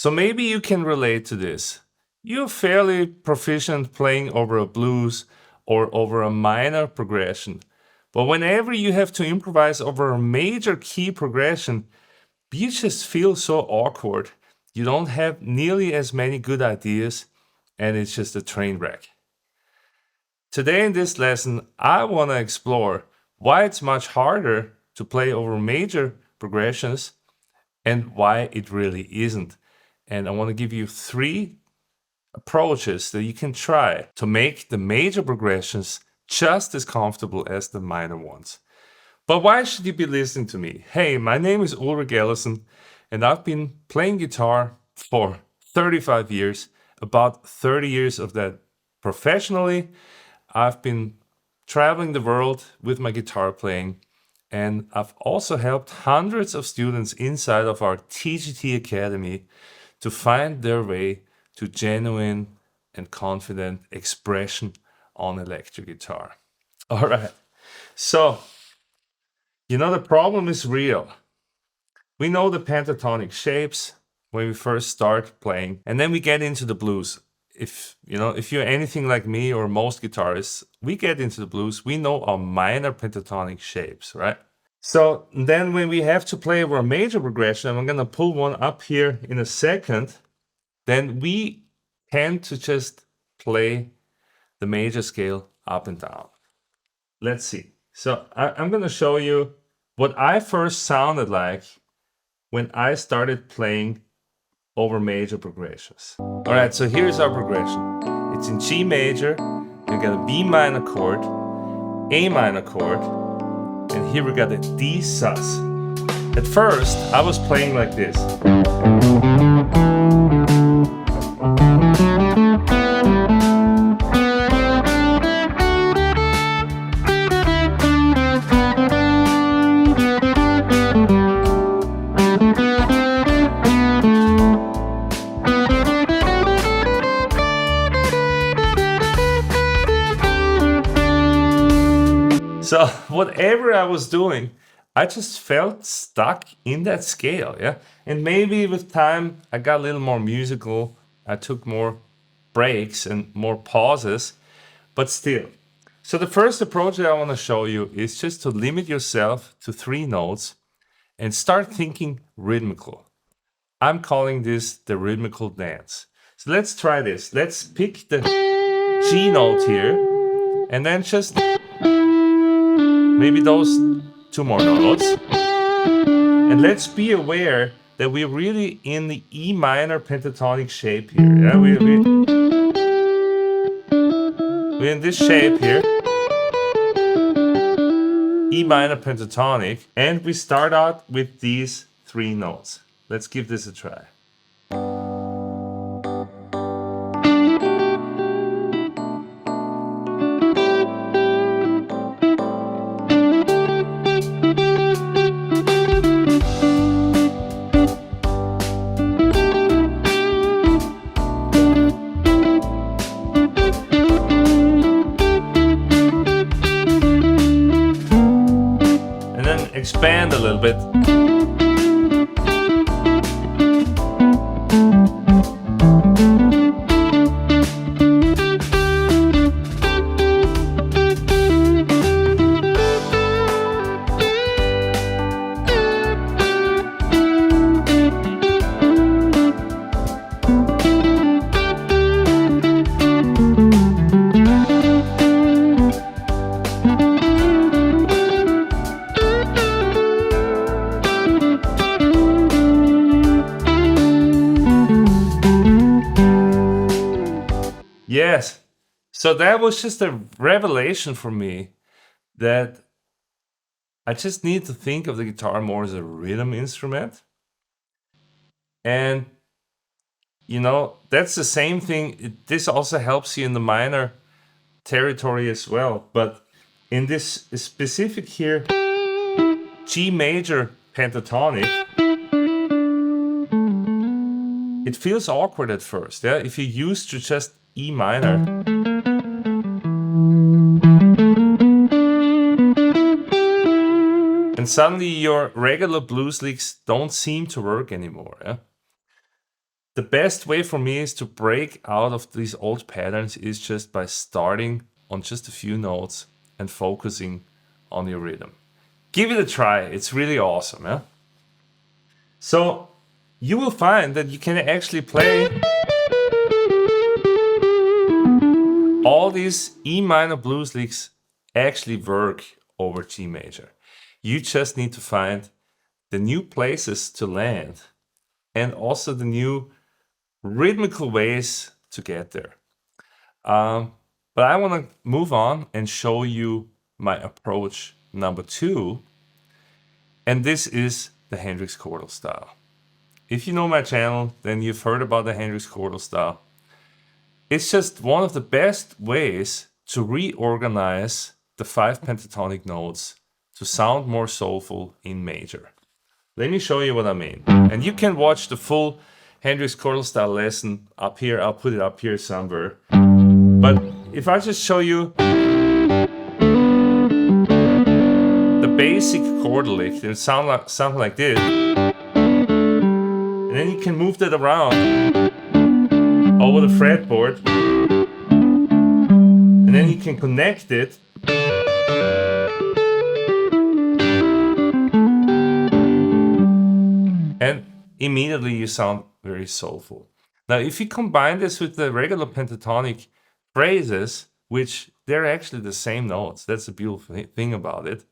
So maybe you can relate to this. You're fairly proficient playing over a blues or over a minor progression. But whenever you have to improvise over a major key progression, you just feel so awkward. You don't have nearly as many good ideas, and it's just a train wreck. Today in this lesson, I want to explore why it's much harder to play over major progressions and why it really isn't. And I want to give you 3 approaches that you can try to make the major progressions just as comfortable as the minor ones. But why should you be listening to me? Hey, my name is Ulrich, and I've been playing guitar for 35 years, about 30 years of that professionally. I've been traveling the world with my guitar playing, and I've also helped hundreds of students inside of our TGT Academy to find their way to genuine and confident expression on electric guitar. All right, so the problem is real. We know the pentatonic shapes when we first start playing, and then we get into the blues. If you're anything like me or most guitarists, we get into the blues, we know our minor pentatonic shapes, right? So then when we have to play over a major progression, and I'm going to pull one up here in a second, then we tend to just play the major scale up and down. Let's see. So I'm going to show you what I first sounded like when I started playing over major progressions. All right, so here's our progression. It's in G major, you got a B minor chord, A minor chord, and here we got a D sus. At first, I was playing like this. So whatever I was doing, I just felt stuck in that scale, yeah? And maybe with time, I got a little more musical. I took more breaks and more pauses, but still. So the first approach that I want to show you is just to limit yourself to 3 notes and start thinking rhythmical. I'm calling this the rhythmical dance. So let's try this. Let's pick the G note here and then just maybe those 2 more notes. And let's be aware that we're really in the E minor pentatonic shape here. Yeah? We're in this shape here. E minor pentatonic. And we start out with these 3 notes. Let's give this a try. Expand a little bit. Yes. So that was just a revelation for me that I just need to think of the guitar more as a rhythm instrument. And, that's the same thing. This also helps you in the minor territory as well. But in this specific here, G major pentatonic, it feels awkward at first. Yeah, if you're used to just E minor. And suddenly your regular blues licks don't seem to work anymore. Yeah? the best way for me is to break out of these old patterns is just by starting on just a few notes and focusing on your rhythm. Give it a try. It's really awesome. Yeah? So you will find that you can actually play all these E minor blues licks actually work over G major. You just need to find the new places to land and also the new rhythmical ways to get there. But I want to move on and show you my approach number 2. And this is the Hendrix chordal style. If you know my channel, then you've heard about the Hendrix chordal style. It's just one of the best ways to reorganize the 5 pentatonic notes to sound more soulful in major. Let me show you what I mean. And you can watch the full Hendrix chordal style lesson up here. I'll put it up here somewhere. But if I just show you the basic chordal lick, it'll sound like something like this. And then you can move that around over the fretboard. And then you can connect it. And immediately you sound very soulful. Now, if you combine this with the regular pentatonic phrases, which they're actually the same notes, that's the beautiful thing about it,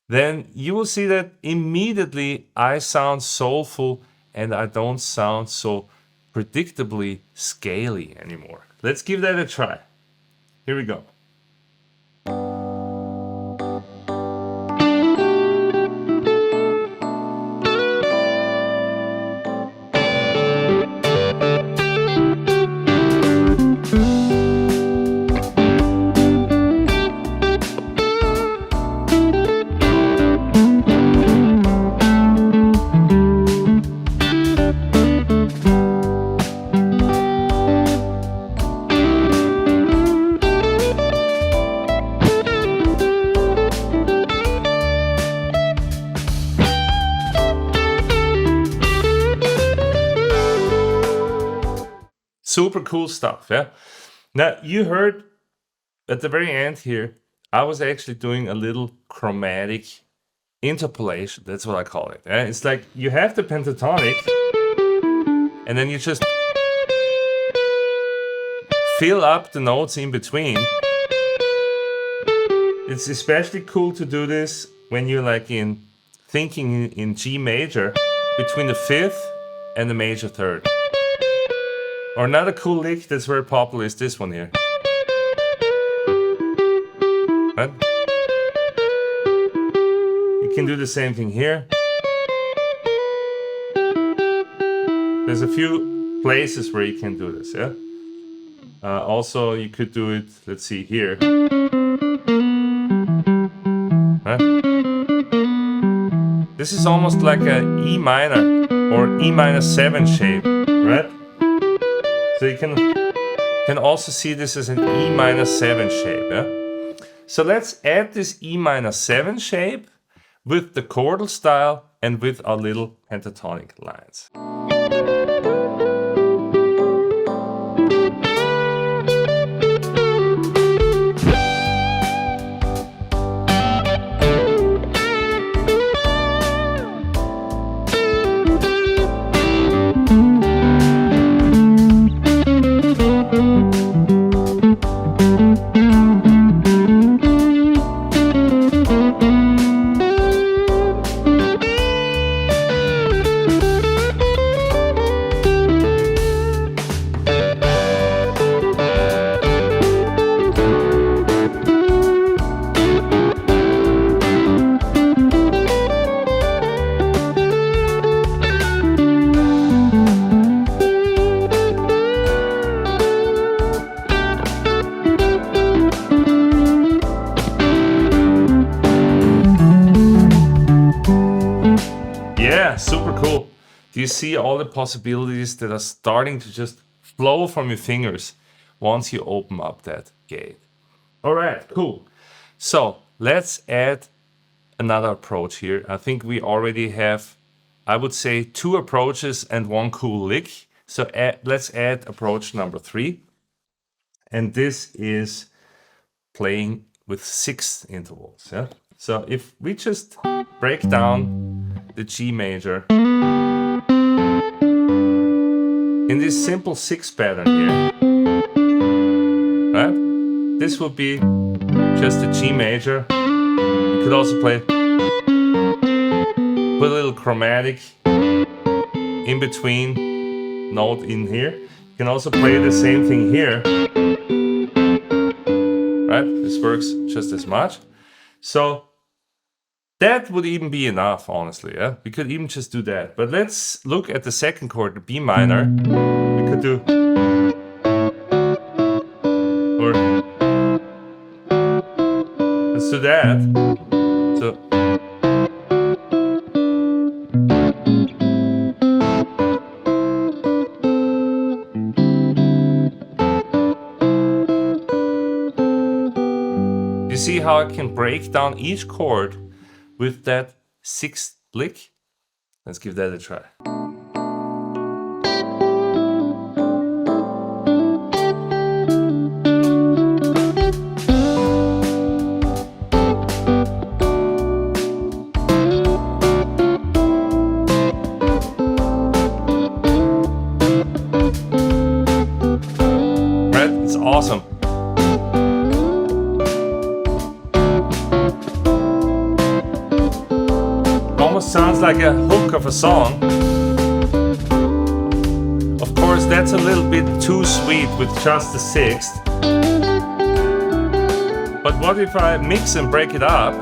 then you will see that immediately I sound soulful and I don't sound so predictably scaly anymore. Let's give that a try. Here we go. Super cool stuff, yeah? Now, you heard at the very end here, I was actually doing a little chromatic interpolation. That's what I call it. Yeah? It's like you have the pentatonic, and then you just fill up the notes in between. It's especially cool to do this when you're like thinking in G major between the 5th and the major 3rd. Or another cool lick that's very popular is this one here. Right? You can do the same thing here. There's a few places where you can do this, yeah? Also, you could do it, let's see, here. Right? This is almost like a E minor or E minor 7 shape, right? So you can also see this as an E minor 7 shape. Yeah? So let's add this E minor 7 shape with the chordal style and with our little pentatonic lines. Super cool. Do you see all the possibilities that are starting to just flow from your fingers once you open up that gate? All right, cool. So let's add another approach here. I think we already have, I would say, 2 approaches and 1 cool lick. So let's add approach number 3. And this is playing with 6 intervals. Yeah. So if we just break down the G major in this simple 6 pattern here, right? This would be just a G major. You could also play with a little chromatic in between note in here. You can also play the same thing here, right? This works just as much. So that would even be enough, honestly. Yeah, we could even just do that. But let's look at the second chord, the B minor. We could do, or let's do that. So you see how I can break down each chord with that 6th lick? Let's give that a try. Right? It's awesome. Almost sounds like a hook of a song. Of course, that's a little bit too sweet with just the 6th. But what if I mix and break it up?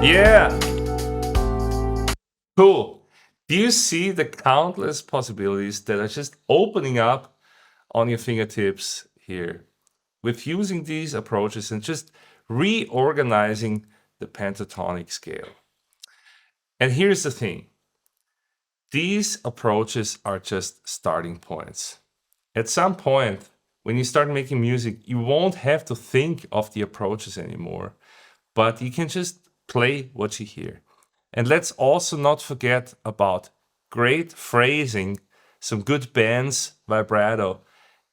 Yeah. Cool. Do you see the countless possibilities that are just opening up on your fingertips here with using these approaches and just reorganizing the pentatonic scale? And here's the thing. These approaches are just starting points. At some point, when you start making music, you won't have to think of the approaches anymore, but you can just play what you hear. And let's also not forget about great phrasing, some good bends, vibrato,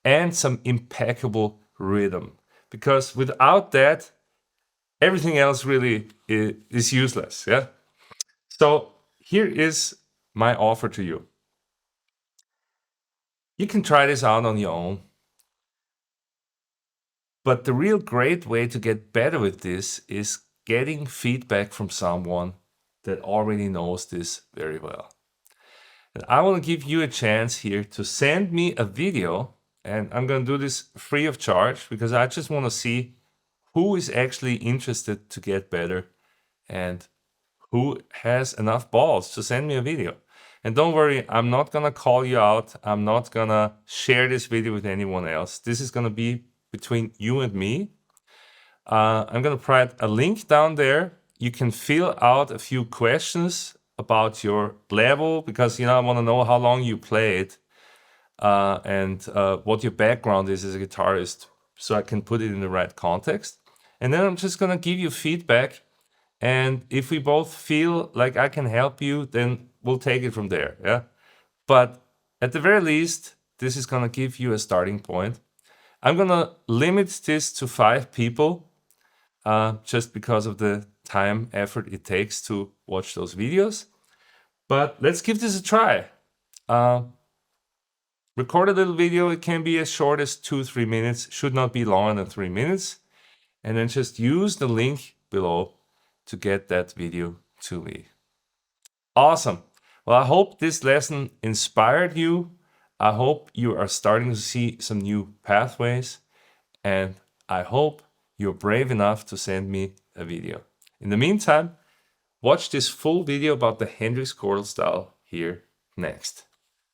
and some impeccable rhythm. Because without that, everything else really is useless. Yeah. So here is my offer to you. You can try this out on your own. But the real great way to get better with this is getting feedback from someone that already knows this very well. And I want to give you a chance here to send me a video, and I'm going to do this free of charge because I just want to see who is actually interested to get better and who has enough balls to send me a video. And don't worry, I'm not going to call you out. I'm not going to share this video with anyone else. This is going to be between you and me. I'm going to provide a link down there. You can fill out a few questions about your level because, I want to know how long you played and what your background is as a guitarist so I can put it in the right context. And then I'm just going to give you feedback. And if we both feel like I can help you, then we'll take it from there. Yeah. But at the very least, this is going to give you a starting point. I'm going to limit this to 5 people just because of the time, effort it takes to watch those videos. But let's give this a try. Record a little video. It can be as short as 2-3 minutes. Should not be longer than 3 minutes. And then just use the link below to get that video to me. Awesome. Well, I hope this lesson inspired you. I hope you are starting to see some new pathways. and I hope you're brave enough to send me a video. In the meantime, watch this full video about the Hendrix chordal style here next.